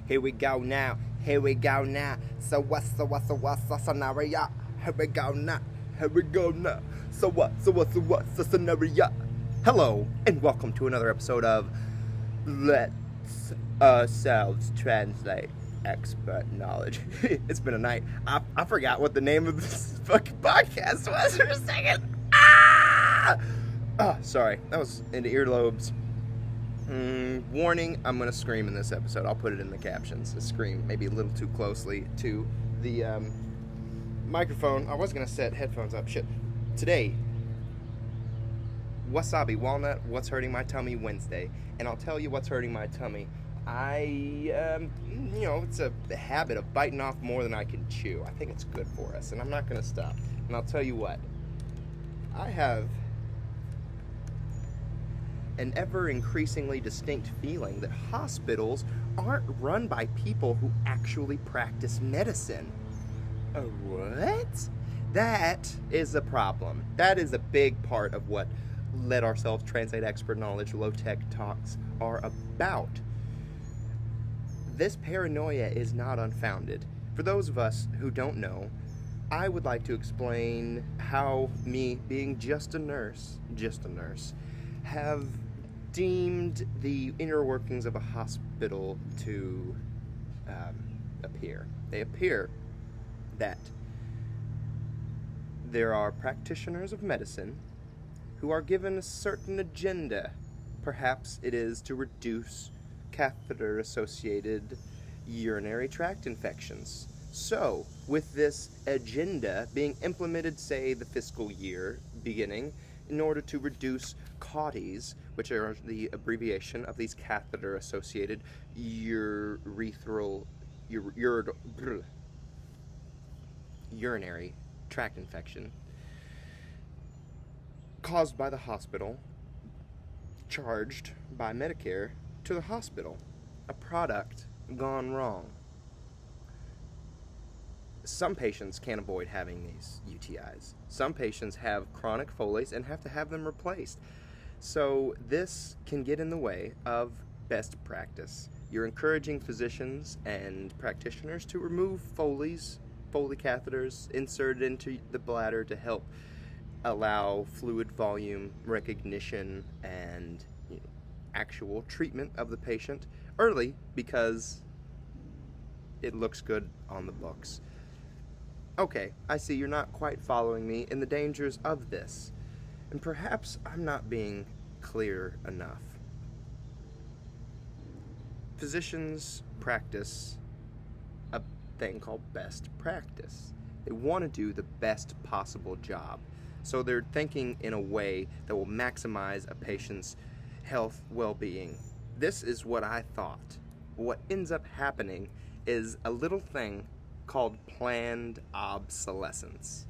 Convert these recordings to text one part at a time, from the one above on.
Here we go now. Here we go now. So what's the scenario? Here we go now. Here we go now. So what's the scenario? Hello, and welcome to another episode of Let's Ourselves Translate Expert Knowledge. It's been a night. I forgot what the name of this fucking podcast was for a second. Sorry. That was into earlobes. Warning, I'm going to scream in this episode. I'll put it in the captions. A scream maybe a little too closely to the microphone. I was going to set headphones up. Shit. Today, Wasabi, Walnut, What's Hurting My Tummy Wednesday. And I'll tell you what's hurting my tummy. It's a habit of biting off more than I can chew. I think it's good for us, and I'm not going to stop. And I'll tell you what. I have an ever-increasingly distinct feeling that hospitals aren't run by people who actually practice medicine. What? That is a problem. That is a big part of what Let Ourselves Translate Expert Knowledge Low-Tech Talks are about. This paranoia is not unfounded. For those of us who don't know, I would like to explain how me, being just a nurse, have deemed the inner workings of a hospital to appear. They appear that there are practitioners of medicine who are given a certain agenda. Perhaps it is to reduce catheter-associated urinary tract infections. So, with this agenda being implemented, say, the fiscal year beginning, in order to reduce CAUTIs, which are the abbreviation of these catheter-associated urinary tract infection caused by the hospital, charged by Medicare to the hospital. A product gone wrong. Some patients can't avoid having these UTIs. Some patients have chronic Foleys and have to have them replaced. So this can get in the way of best practice. You're encouraging physicians and practitioners to remove Foley catheters inserted into the bladder to help allow fluid volume recognition and actual treatment of the patient early because it looks good on the books. Okay, I see you're not quite following me in the dangers of this, and perhaps I'm not being clear enough. Physicians practice a thing called best practice. They want to do the best possible job, so they're thinking in a way that will maximize a patient's health well-being. This is what I thought. What ends up happening is a little thing called planned obsolescence.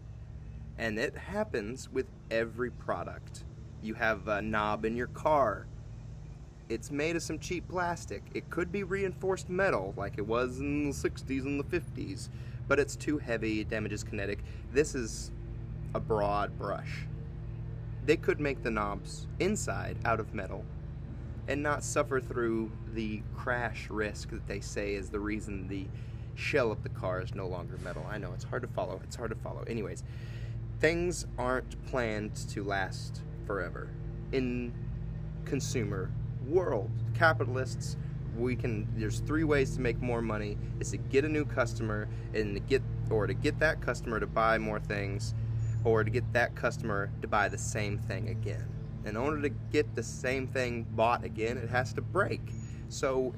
And it happens with every product. You have a knob in your car. It's made of some cheap plastic. It could be reinforced metal like it was in the 60s and the 50s, but it's too heavy, it damages kinetic. This is a broad brush. They could make the knobs inside out of metal and not suffer through the crash risk that they say is the reason the shell of the car is no longer metal. I know, it's hard to follow. Anyways, things aren't planned to last forever. In consumer world, capitalists, there's three ways to make more money. Is to get a new customer and to get that customer to buy more things, or to get that customer to buy the same thing again. In order to get the same thing bought again, it has to break. So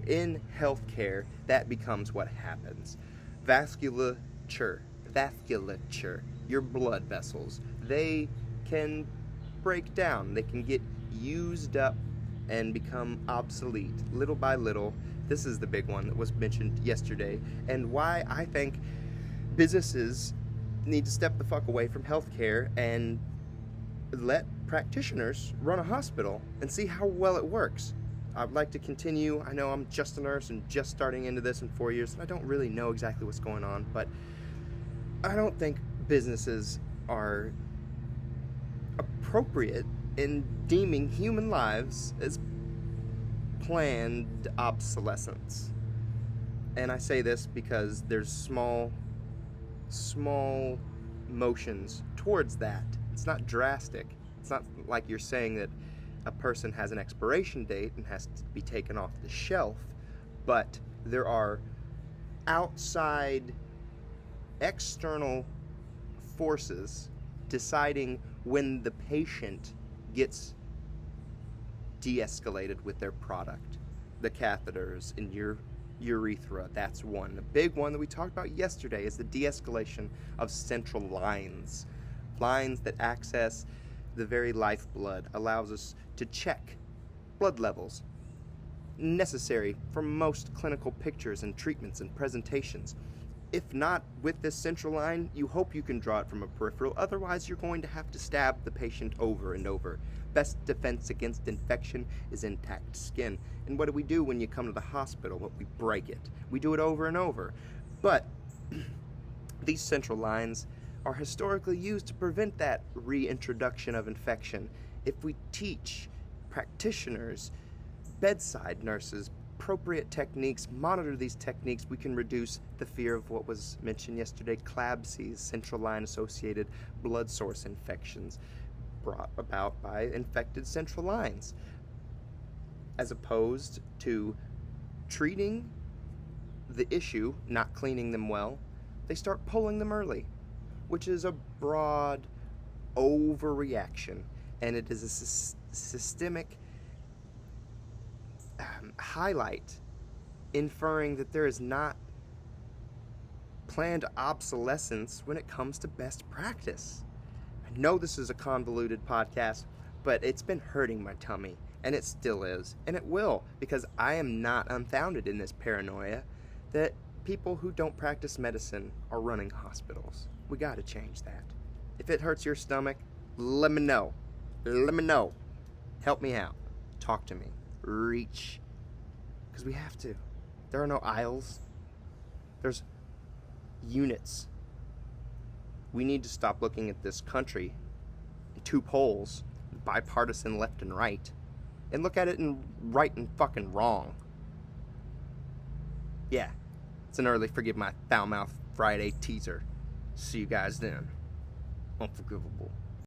in healthcare, that becomes what happens. Vasculature, your blood vessels, they can break down. They can get used up and become obsolete little by little. This is the big one that was mentioned yesterday, and why I think businesses need to step the fuck away from healthcare and let practitioners run a hospital and see how well it works. I'd like to continue. I know I'm just a nurse and just starting into this in 4 years, and I don't really know exactly what's going on, but I don't think businesses are appropriate in deeming human lives as planned obsolescence. And I say this because there's small motions towards that. It's not drastic. It's not like you're saying that a person has an expiration date and has to be taken off the shelf, but there are outside external forces deciding when the patient gets de-escalated with their product. The catheters in your urethra, that's one. The big one that we talked about yesterday is the de-escalation of central lines. Lines that access the very lifeblood, allows us to check blood levels necessary for most clinical pictures and treatments and presentations. If not with this central line, you hope you can draw it from a peripheral. Otherwise, you're going to have to stab the patient over and over. Best defense against infection is intact skin. And what do we do when you come to the hospital? Well, we break it. We do it over and over. But these central lines are historically used to prevent that reintroduction of infection. If we teach practitioners, bedside nurses, appropriate techniques, monitor these techniques, we can reduce the fear of what was mentioned yesterday, CLABSIs, central line associated blood source infections brought about by infected central lines. As opposed to treating the issue, not cleaning them well, they start pulling them early, which is a broad overreaction, and it is a systemic highlight inferring that there is not planned obsolescence when it comes to best practice. I know this is a convoluted podcast, but it's been hurting my tummy, and it still is, and it will, because I am not unfounded in this paranoia that people who don't practice medicine are running hospitals. We gotta change that. If it hurts your stomach, let me know. Let me know. Help me out. Talk to me. Reach. Because we have to. There are no aisles. There's units. We need to stop looking at this country in two poles, bipartisan left and right, and look at it in right and fucking wrong. Yeah, it's an early Forgive My Foul Mouth Friday teaser. See you guys then. Unforgivable.